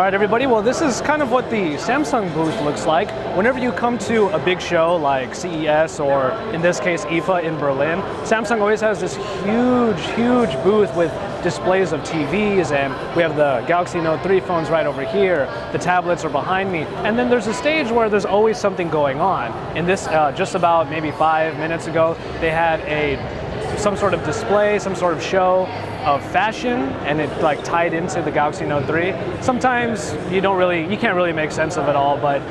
All right, everybody. Well, this is kind of what the Samsung booth looks like. Whenever you come to a big show like CES or in this case IFA in Berlin, Samsung always has this huge booth with displays of TVs, and we have the Galaxy Note 3 phones right over here. The tablets are behind me, and then there's a stage where there's always something going on. In this, just about maybe 5 minutes ago, they had some sort of display, some sort of show of fashion, and it like tied into the Galaxy Note 3. Sometimes you can't really make sense of it all, but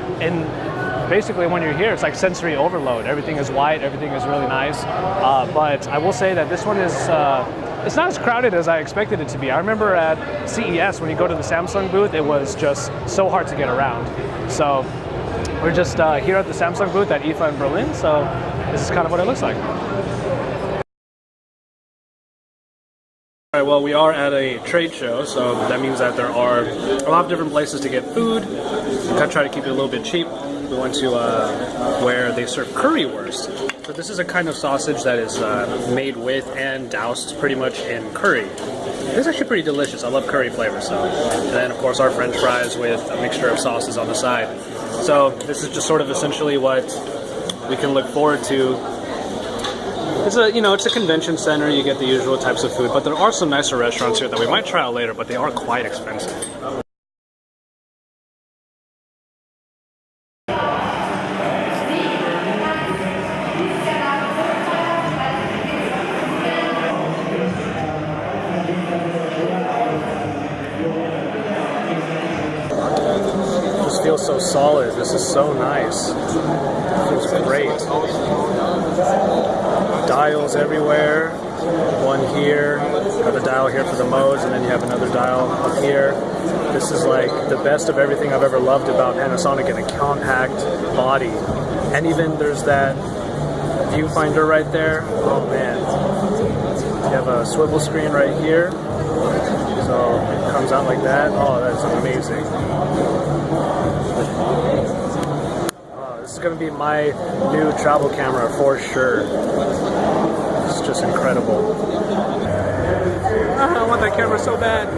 basically when you're here, it's like sensory overload. Everything is white, everything is really nice. But I will say that this one is, it's not as crowded as I expected it to be. I remember at CES, when you go to the Samsung booth, it was just so hard to get around. So we're just here at the Samsung booth at IFA in Berlin, so this is kind of what it looks like. All right, well, we are at a trade show, so that means that there are a lot of different places to get food. We kind of try to keep it a little bit cheap. We went to where they serve currywurst. So this is a kind of sausage that is made with and doused pretty much in curry. It's actually pretty delicious. I love curry flavor. So, and then of course our French fries with a mixture of sauces on the side. So this is just sort of essentially what we can look forward to. It's a convention center. You get the usual types of food, but there are some nicer restaurants here that we might try out later, but they are quite expensive. This feels so solid. This is so nice. It feels great. Dials everywhere. One here, got a dial here for the modes, and then you have another dial up here. This is like the best of everything I've ever loved about Panasonic in a compact body. And even there's that viewfinder right there. Oh man. You have a swivel screen right here. So it comes out like that. Oh, that's amazing. This is going to be my new travel camera for sure. It's just incredible. I want that camera so bad.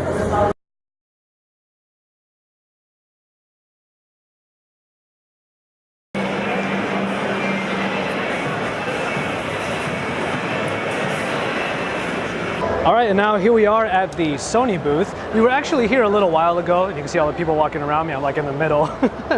All right, and now here we are at the Sony booth. We were actually here a little while ago, and you can see all the people walking around me. I'm like in the middle.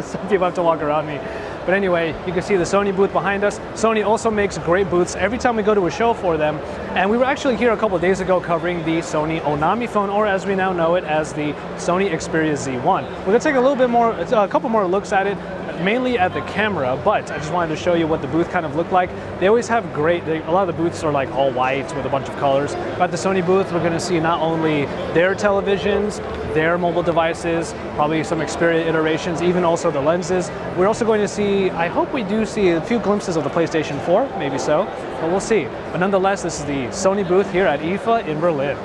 Some people have to walk around me. But anyway, you can see the Sony booth behind us. Sony also makes great booths every time we go to a show for them. And we were actually here a couple of days ago covering the Sony Onami phone, or as we now know it as the Sony Xperia Z1. We're gonna take a couple more looks at it, mainly at the camera, but I just wanted to show you what the booth kind of looked like. They always have a lot of the booths are like all white with a bunch of colors. But at the Sony booth, we're gonna see not only their televisions, their mobile devices, probably some Xperia iterations, even also the lenses. We're also going to see, I hope we do see a few glimpses of the PlayStation 4, maybe so, but we'll see. But nonetheless, this is the Sony booth here at IFA in Berlin.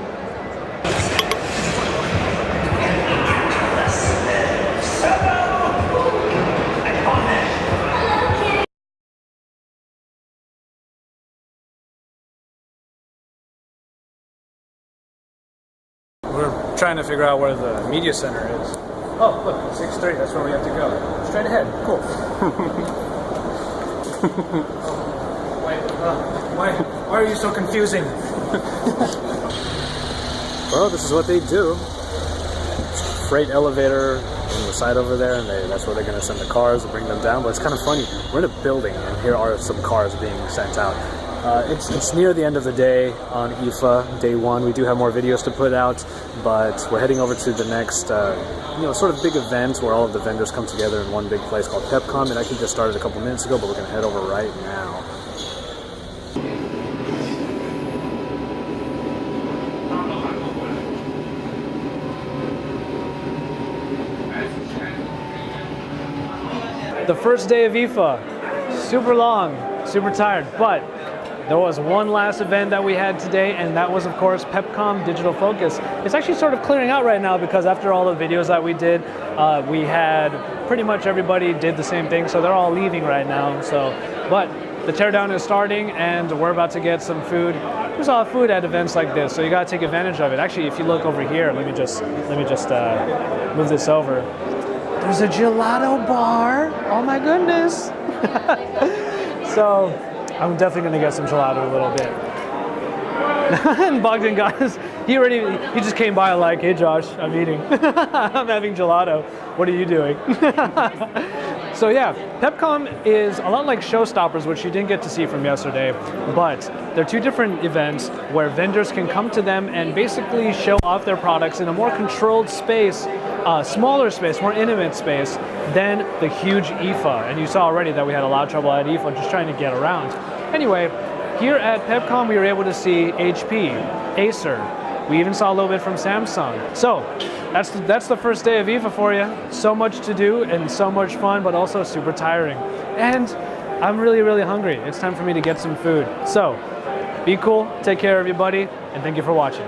We're trying to figure out where the media center is. Oh, look, 6-3, that's where we have to go. Straight ahead, cool. Why are you so confusing? Well, this is what they do. Freight elevator on the side over there, and that's where they're going to send the cars to bring them down. But it's kind of funny. We're in a building, and here are some cars being sent out. It's near the end of the day on IFA, day one. We do have more videos to put out, but we're heading over to the next, sort of big event where all of the vendors come together in one big place called PepCom. It actually just started a couple minutes ago, but we're going to head over right now. The first day of IFA, super long, super tired, but there was one last event that we had today, and that was, of course, PepCom Digital Focus. It's actually sort of clearing out right now because after all the videos that we did, we had pretty much everybody did the same thing, so they're all leaving right now. But the teardown is starting and we're about to get some food. There's a lot of food at events like this, so you gotta take advantage of it. Actually, if you look over here, let me just move this over. There's a gelato bar. Oh my goodness. So I'm definitely gonna get some gelato a little bit. And Bogdan he just came by like, hey Josh, I'm eating. I'm having gelato. What are you doing? So yeah, PepCom is a lot like Showstoppers, which you didn't get to see from yesterday, but they're two different events where vendors can come to them and basically show off their products in a more controlled space, smaller space, more intimate space than the huge IFA. And you saw already that we had a lot of trouble at IFA just trying to get around. Anyway, here at PepCom, we were able to see HP, Acer. We even saw a little bit from Samsung. So that's the first day of IFA for you. So much to do and so much fun, but also super tiring. And I'm really, really hungry. It's time for me to get some food. So be cool, take care everybody, and thank you for watching.